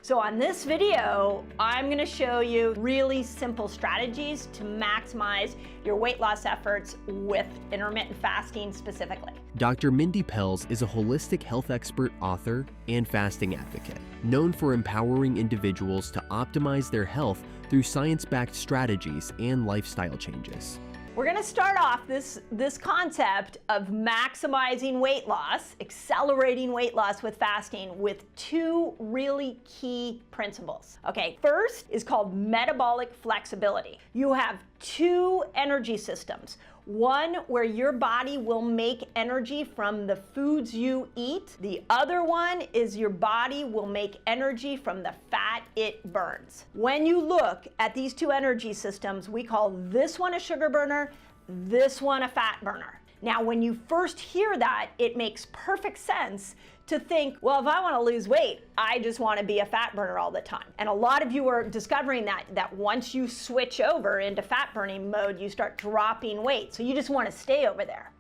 So on this video, I'm going to show you really simple strategies to maximize your weight loss efforts with intermittent fasting specifically. Dr. Mindy Pelz is a holistic health expert, author, and fasting advocate, known for empowering individuals to optimize their health through science-backed strategies and lifestyle changes. We're going to start off this concept of maximizing weight loss, accelerating weight loss with fasting with two really key principles. Okay, first is called metabolic flexibility. You have two energy systems. One where your body will make energy from the foods you eat. The other one is your body will make energy from the fat it burns. When you look at these two energy systems, we call this one a sugar burner, this one a fat burner. Now, when you first hear that, it makes perfect sense to think, well, if I want to lose weight, I just want to be a fat burner all the time. And a lot of you are discovering that once you switch over into fat burning mode, you start dropping weight. So you just want to stay over there.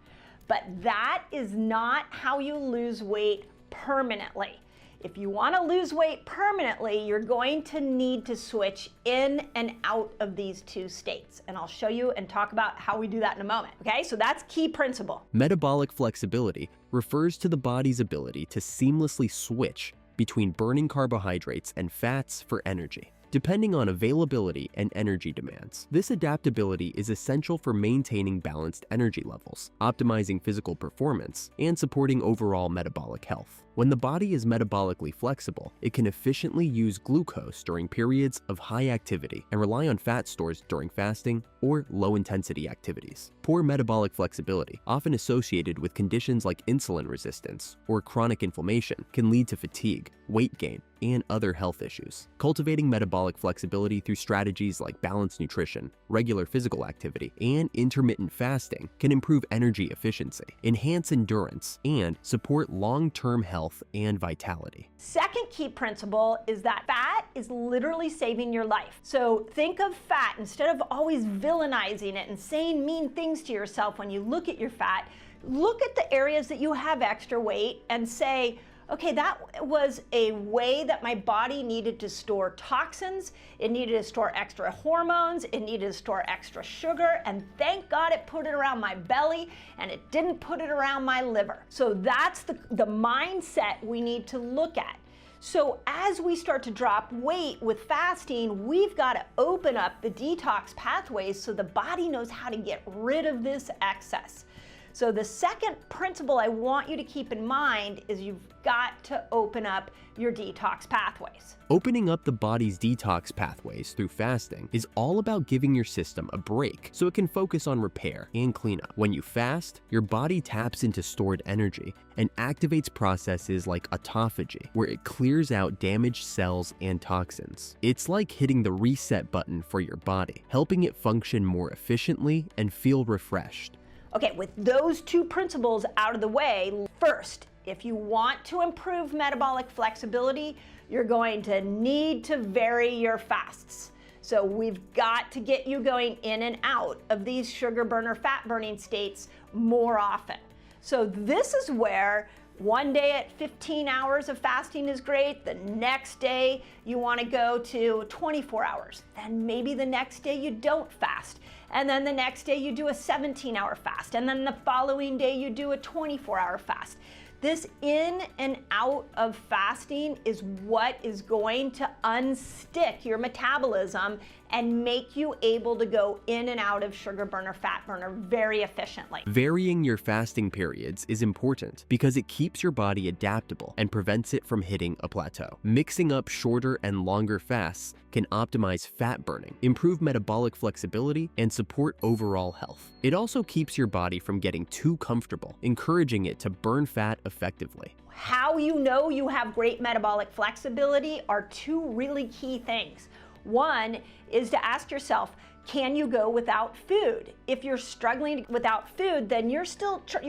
But that is not how you lose weight permanently. If you want to lose weight permanently, you're going to need to switch in and out of these two states. And I'll show you and talk about how we do that in a moment. Okay, so that's key principle. Metabolic flexibility refers to the body's ability to seamlessly switch between burning carbohydrates and fats for energy, depending on availability and energy demands. This adaptability is essential for maintaining balanced energy levels, optimizing physical performance, and supporting overall metabolic health. When the body is metabolically flexible, it can efficiently use glucose during periods of high activity and rely on fat stores during fasting or low-intensity activities. Poor metabolic flexibility, often associated with conditions like insulin resistance or chronic inflammation, can lead to fatigue, weight gain, and other health issues. Cultivating metabolic flexibility through strategies like balanced nutrition, regular physical activity, and intermittent fasting can improve energy efficiency, enhance endurance, and support long-term health and vitality. Second key principle is that fat is literally saving your life. So think of fat, instead of always villainizing it and saying mean things to yourself when you look at your fat, look at the areas that you have extra weight and say, okay, that was a way that my body needed to store toxins, it needed to store extra hormones, it needed to store extra sugar, and thank God it put it around my belly and it didn't put it around my liver. So that's the mindset we need to look at. So as we start to drop weight with fasting, we've got to open up the detox pathways so the body knows how to get rid of this excess. So the second principle I want you to keep in mind is you've got to open up your detox pathways. Opening up the body's detox pathways through fasting is all about giving your system a break so it can focus on repair and cleanup. When you fast, your body taps into stored energy and activates processes like autophagy, where it clears out damaged cells and toxins. It's like hitting the reset button for your body, helping it function more efficiently and feel refreshed. Okay, with those two principles out of the way, first, if you want to improve metabolic flexibility, you're going to need to vary your fasts. So we've got to get you going in and out of these sugar burner, fat burning states more often. So this is where one day at 15 hours of fasting is great. The next day you want to go to 24 hours. Then maybe the next day you don't fast. And then the next day you do a 17-hour fast. And then the following day you do a 24-hour fast. This in and out of fasting is what is going to unstick your metabolism and make you able to go in and out of sugar burner, fat burner very efficiently. Varying your fasting periods is important because it keeps your body adaptable and prevents it from hitting a plateau. Mixing up shorter and longer fasts can optimize fat burning, improve metabolic flexibility, and support overall health. It also keeps your body from getting too comfortable, encouraging it to burn fat effectively. How you know you have great metabolic flexibility are two really key things. One is to ask yourself, can you go without food? If you're struggling without food, then your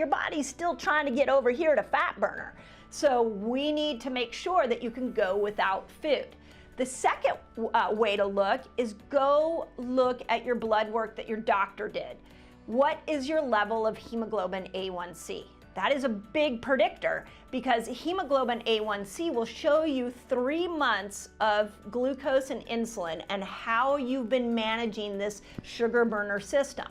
body's still trying to get over here to fat burner. So we need to make sure that you can go without food. The second way to look is go look at your blood work that your doctor did. What is your level of hemoglobin A1C? That is a big predictor because hemoglobin A1C will show you 3 months of glucose and insulin and how you've been managing this sugar burner system.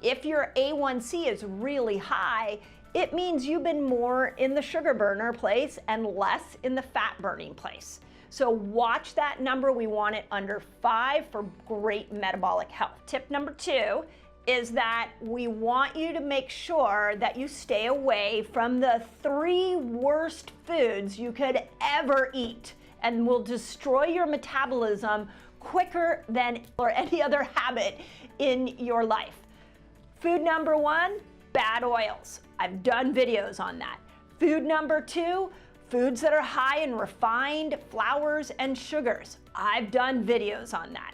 If your A1C is really high, it means you've been more in the sugar burner place and less in the fat burning place. So watch that number. We want it under 5 for great metabolic health. Tip number 2 is that we want you to make sure that you stay away from the 3 worst foods you could ever eat and will destroy your metabolism quicker than or any other habit in your life. Food number 1, bad oils. I've done videos on that. Food number 2, foods that are high in refined flours and sugars. I've done videos on that.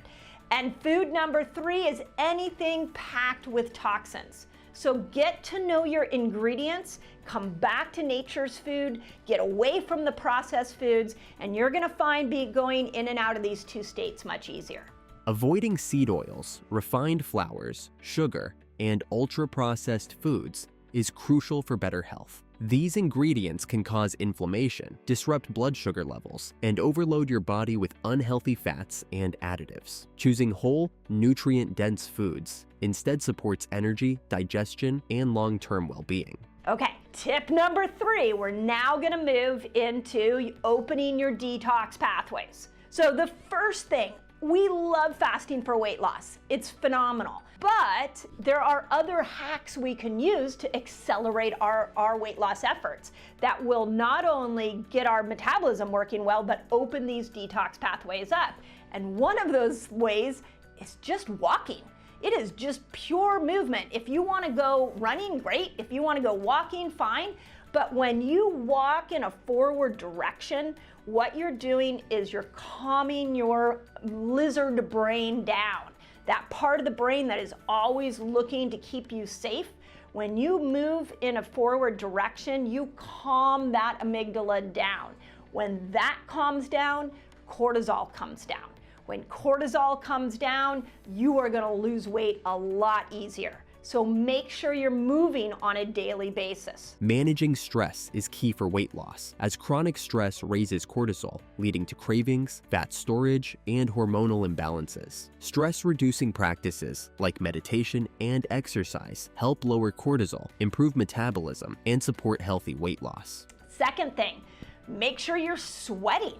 And food number 3 is anything packed with toxins. So get to know your ingredients, come back to nature's food, get away from the processed foods, and you're gonna find going in and out of these 2 states much easier. Avoiding seed oils, refined flours, sugar, and ultra-processed foods is crucial for better health. These ingredients can cause inflammation, disrupt blood sugar levels, and overload your body with unhealthy fats and additives. Choosing whole, nutrient-dense foods instead supports energy, digestion, and long-term well-being. Okay, tip number 3, we're now gonna move into opening your detox pathways. So the first thing, we love fasting for weight loss. It's phenomenal. But there are other hacks we can use to accelerate our weight loss efforts that will not only get our metabolism working well, but open these detox pathways up. And one of those ways is just walking. It is just pure movement. If you want to go running, great. If you want to go walking, fine. But when you walk in a forward direction, what you're doing is you're calming your lizard brain down. That part of the brain that is always looking to keep you safe. When you move in a forward direction, you calm that amygdala down. When that calms down, cortisol comes down. When cortisol comes down, you are gonna lose weight a lot easier. So make sure you're moving on a daily basis. Managing stress is key for weight loss, as chronic stress raises cortisol, leading to cravings, fat storage, and hormonal imbalances. Stress-reducing practices like meditation and exercise help lower cortisol, improve metabolism, and support healthy weight loss. Second thing, make sure you're sweating.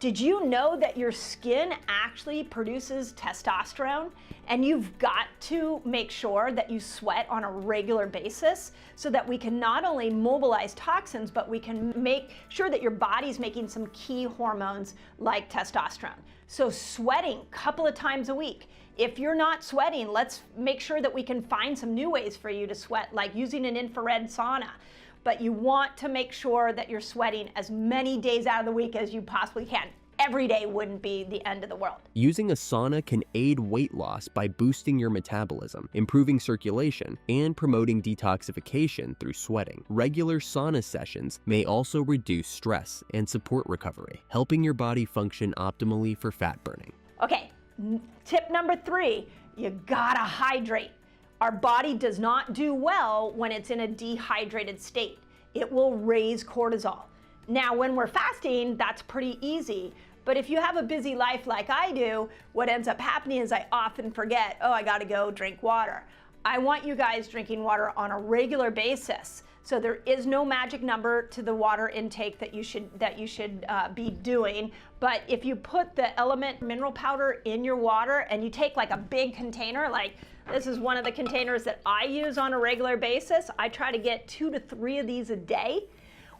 Did you know that your skin actually produces testosterone? And you've got to make sure that you sweat on a regular basis so that we can not only mobilize toxins, but we can make sure that your body's making some key hormones like testosterone. So sweating a couple of times a week. If you're not sweating, let's make sure that we can find some new ways for you to sweat, like using an infrared sauna. But you want to make sure that you're sweating as many days out of the week as you possibly can. Every day wouldn't be the end of the world. Using a sauna can aid weight loss by boosting your metabolism, improving circulation, and promoting detoxification through sweating. Regular sauna sessions may also reduce stress and support recovery, helping your body function optimally for fat burning. Okay, tip number 3, you gotta hydrate. Our body does not do well when it's in a dehydrated state. It will raise cortisol. Now, when we're fasting, that's pretty easy. But if you have a busy life like I do, what ends up happening is I often forget, oh, I gotta go drink water. I want you guys drinking water on a regular basis. So there is no magic number to the water intake that you should be doing. But if you put the element mineral powder in your water and you take like a big container, like this is one of the containers that I use on a regular basis. I try to get 2 to 3 of these a day.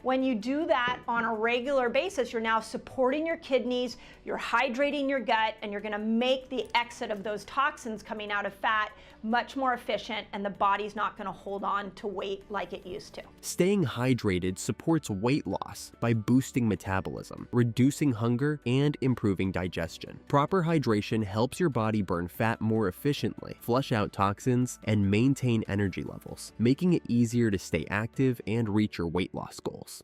When you do that on a regular basis, you're now supporting your kidneys, you're hydrating your gut, and you're gonna make the exit of those toxins coming out of fat much more efficient, and the body's not gonna hold on to weight like it used to. Staying hydrated supports weight loss by boosting metabolism, reducing hunger, and improving digestion. Proper hydration helps your body burn fat more efficiently, flush out toxins, and maintain energy levels, making it easier to stay active and reach your weight loss goals.